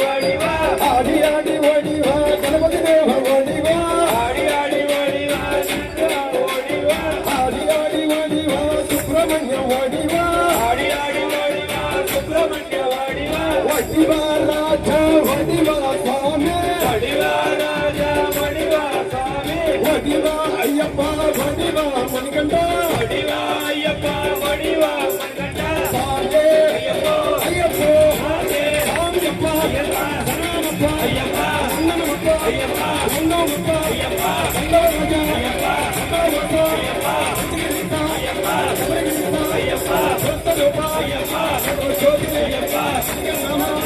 ஓடிவா ஆடி ஆடி ஓடிவா கணபதி தேவ ஓடிவா ஆடி ஆடி ஓடிவா ஓடிவா ஆடி ஆடி ஓடிவா சுப்பிரமணியம் ஓடிவா ஆடி ஆடி ஓடிவா சுப்பிரமணிய ஓடிவா ஓடிவா ராஜா ஓடிவா சுவாமி ஓடிவா ராஜா ஓடிவா சாமி ஓடிவா ஐயப்பா ஓடிவா மணிகண்டா ஓடிவா ஐயப்பா ஓடிவா மங்கண்டா சாமி ஐயப்போ ஐயப்போ சாமி சாமியப்பா ஐயப்பா சரணமப்பா ஐயப்பா அண்ணனமப்பா ஐயப்பா அண்ணாமப்பா ஐயப்பா கண்டவராஜா ஐயப்பா கண்டவராஜா ஐயப்பா அத்திகிரிதா ஐயப்பா சபரிகிரிதா ஐயப்பா சொத்தலோபா ஐயப்பா சர்வசோதினே ஐயப்பா நமः